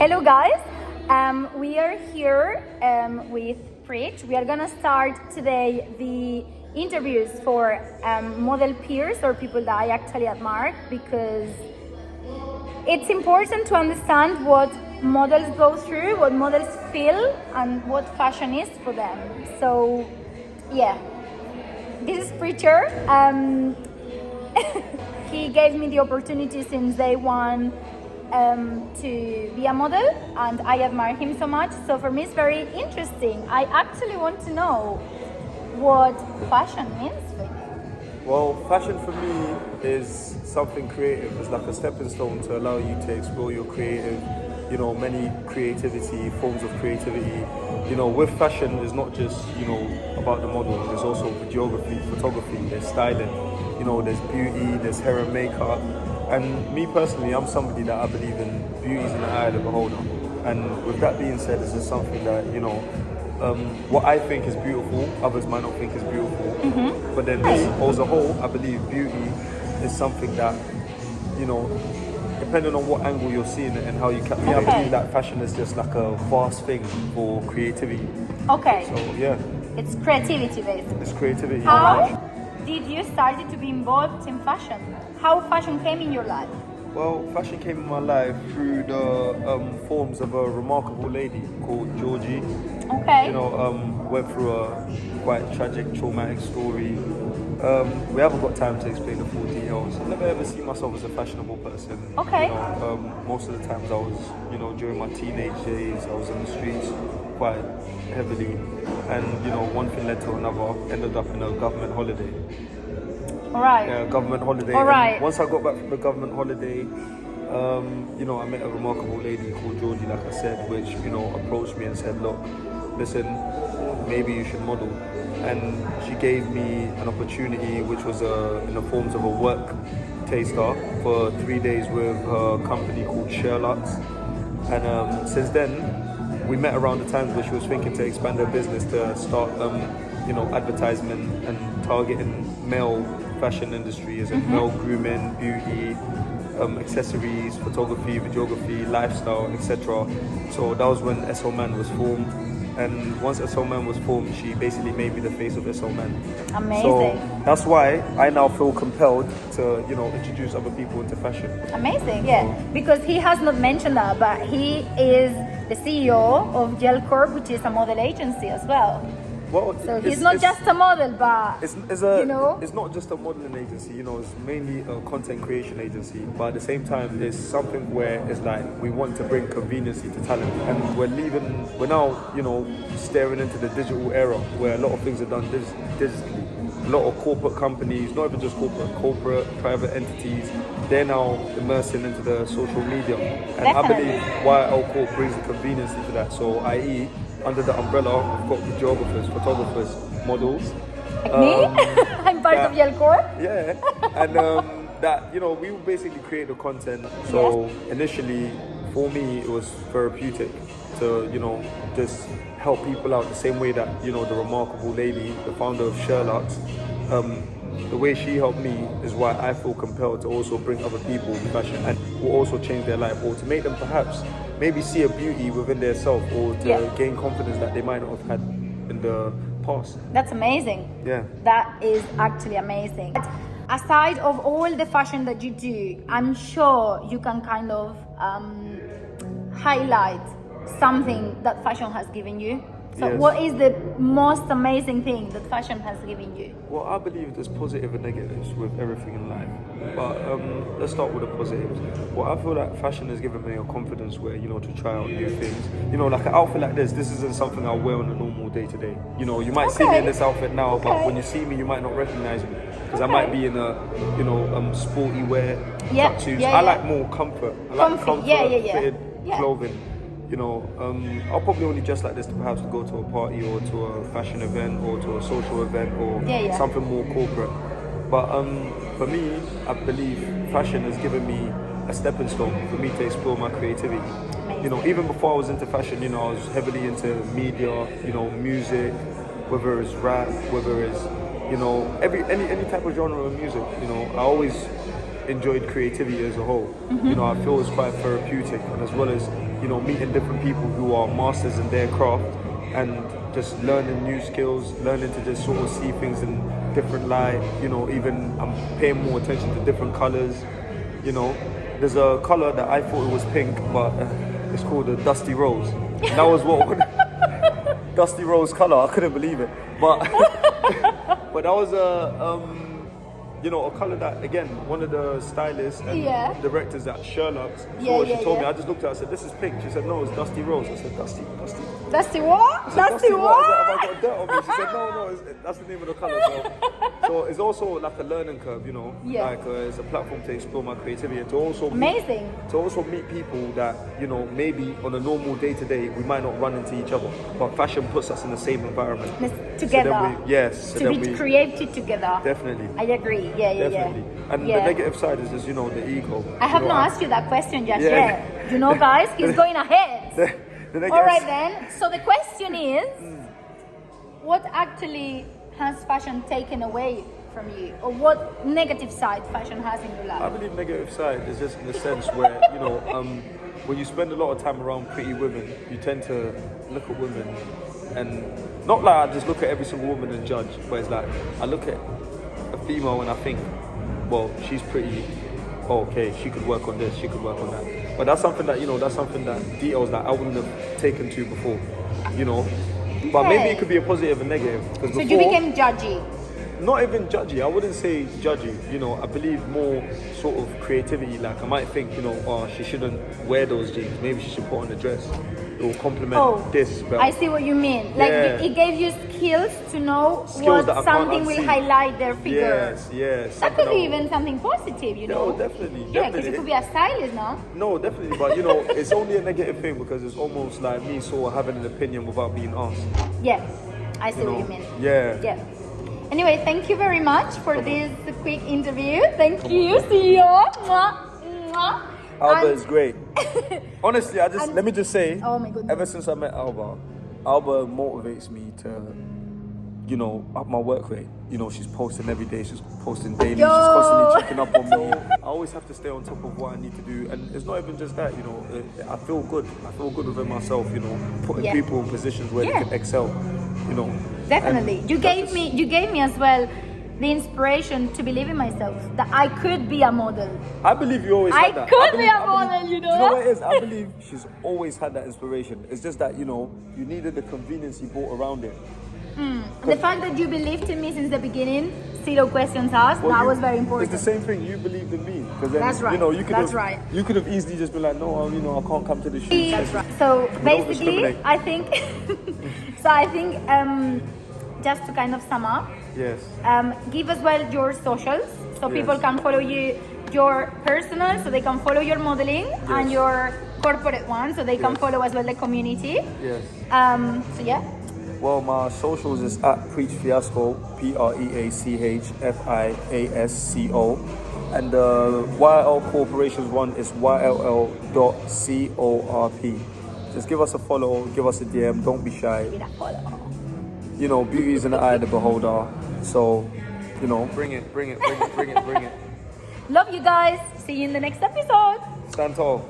Hello guys, we are here with Preach. We are gonna start today the interviews for model peers or people that I actually admire, because it's important to understand what models go through, what models feel, and what fashion is for them. So yeah, this is Preacher. He gave me the opportunity since day one to be a model, and I admire him so much. So for me it's very interesting. I actually want to know what fashion means for you. Well, fashion for me is something creative. It's like a stepping stone to allow you to explore your creative, many creativity, forms of creativity. With fashion, it's not just, about the model. There's also videography, photography, there's styling, there's beauty, there's hair and makeup. And me personally, I'm somebody that I believe in beauty's in the eye of the beholder. And with that being said, it's just something that, what I think is beautiful, others might not think is beautiful. Mm-hmm. But then as a whole, I believe beauty is something that, depending on what angle you're seeing it and how you capture it, I believe that fashion is just like a vast thing for creativity. Okay. So, yeah. It's creativity basically. It's creativity. How did you start to be involved in fashion? How fashion came in your life? Well, fashion came in my life through the forms of a remarkable lady called Georgie. Okay. Went through a quite tragic, traumatic story. We haven't got time to explain the full details. I never ever seen myself as a fashionable person. Okay. Most of the times I was, during my teenage days, I was in the streets quite heavily. And, one thing led to another, ended up in a government holiday. All right. Yeah, government holiday. All right. And once I got back from the government holiday, I met a remarkable lady called Georgie, like I said, which, approached me and said, look, listen, maybe you should model. And she gave me an opportunity, which was in the forms of a work taster for 3 days with a company called Sheerluxe. And since then, we met around the times where she was thinking to expand her business to start, advertisement and targeting male fashion industry, as in male grooming, beauty, accessories, photography, videography, lifestyle, etc. So that was when SLMan was formed. And once SLMan was formed, she basically made me the face of SLMan. Amazing. So that's why I now feel compelled to, introduce other people into fashion. Amazing, yeah. Because he has not mentioned that, but he is the CEO of YLLCorp, which is a model agency as well. Well, so he's not just a model, but it's not just a modeling agency. It's mainly a content creation agency. But at the same time, it's something where it's like we want to bring conveniency to talent, and we're now staring into the digital era where a lot of things are done digitally. A lot of corporate companies, not even just corporate private entities, they're now immersing into the social media, and Definitely. I believe YLLCorp brings the conveniency to that. So, i.e., under the umbrella, we've got videographers, photographers, models. Like me? I'm part of YLLCorp. Yeah, and we will basically create the content. So initially, for me, it was therapeutic to, just help people out the same way that, the remarkable lady, the founder of Sheerluxe, the way she helped me is why I feel compelled to also bring other people in fashion and will also change their life, or to make them perhaps maybe see a beauty within their self, or to gain confidence that they might not have had in the past. That's amazing. Yeah. That is actually amazing. But aside of all the fashion that you do, I'm sure you can kind of highlight something that fashion has given you. So what is the most amazing thing that fashion has given you? Well, I believe there's positive and negatives with everything in life. But let's start with the positives. Well, I feel like fashion has given me a confidence where, to try out new things. Like an outfit like this isn't something I'll wear on a normal day to day. You might see me in this outfit now, but when you see me, you might not recognize me. Because I might be in a, sporty wear, tattoos. I like more comfort. I like comfort, fitted clothing. I'll probably only dress like this to perhaps go to a party or to a fashion event or to a social event or something more corporate. But for me, I believe fashion has given me a stepping stone for me to explore my creativity. Even before I was into fashion, I was heavily into media, music, whether it's rap, whether it's, any type of genre of music. I always enjoyed creativity as a whole. I feel it's quite therapeutic, and as well as you know, meeting different people who are masters in their craft and just learning new skills, learning to just sort of see things in different light. You know, even I'm paying more attention to different colors. You know, there's a color that I thought it was pink, but it's called a dusty rose. And that was what dusty rose color. I couldn't believe it, but but that was you know, a color that, again, one of the stylists and directors at Sheerluxe, she told me, I just looked at her, I said, this is pink. She said, no, it's dusty rose. I said, dusty. Dusty what? Dusty what? I said, have I got dirt on me? She said, no, that's the name of the color. So it's also like a learning curve, you know, like it's a platform to explore my creativity and to also meet people that, you know, maybe on a normal day-to-day, we might not run into each other, but fashion puts us in the same environment. Together. So to be creative together. Definitely. I agree. Definitely. And the negative side is just, you know, the ego. I have not asked you that question just yet. You know, guys, he's going ahead. All right then. So the question is, what actually has fashion taken away from you, or what negative side fashion has in your life? I believe negative side is just in the sense where, you know, when you spend a lot of time around pretty women, you tend to look at women, and not like I just look at every single woman and judge, but it's like I look at a female and I think, well, she's pretty. Okay, she could work on this, she could work on that. But that's something that, you know, details that I wouldn't have taken to before, you know. But maybe it could be a positive and negative. So you became judgy? Not even judgy, I wouldn't say judgy, you know. I believe more sort of creativity. Like I might think, you know, oh, she shouldn't wear those jeans, maybe she should put on a dress. It will complement this. But I see what you mean. Like it gave you skills to know what something will highlight their figure. Yes. That could be even something positive, you know. No, definitely. Yeah, because you could be a stylist now. No, definitely. But you know, it's only a negative thing because it's almost like me sort of having an opinion without being asked. Yeah, I see what you mean. Yeah. Anyway, thank you very much for this quick interview. Thank you, CEO. Mwah. Alba is great. Honestly, let me just say, oh my goodness, ever since I met Alba motivates me to, you know, up my work rate. You know, she's posting every day, she's posting daily, she's constantly checking up on me. I always have to stay on top of what I need to do, and it's not even just that, you know, I feel good within myself, you know, putting people in positions where they can excel, you know. Definitely. You gave me as well the inspiration to believe in myself, that I could be a model. I believe you always had that. I could be a model, you know. Do you know what it is? I believe she's always had that inspiration. It's just that, you know, you needed the convenience you brought around it. The fact that you believed in me since the beginning, zero questions asked, that was very important. It's the same thing, you believed in me. Because then, that's right. You know, you could have easily just been like, no, you know, I can't come to the shoot. That's right. So basically, I think, just to kind of sum up, give as well your socials so people can follow you, your personal, so they can follow your modeling, and your corporate one, so they can follow as well the community. So yeah. Well, my socials is at Preach Fiasco, PREACHFIASCO, and the YLL Corporation's one is YLL.CORP. Just give us a follow, give us a DM, don't be shy. Give it a follow. You know, beauty is in the eye of the beholder. So, you know, bring it. Love you guys. See you in the next episode. Stand tall.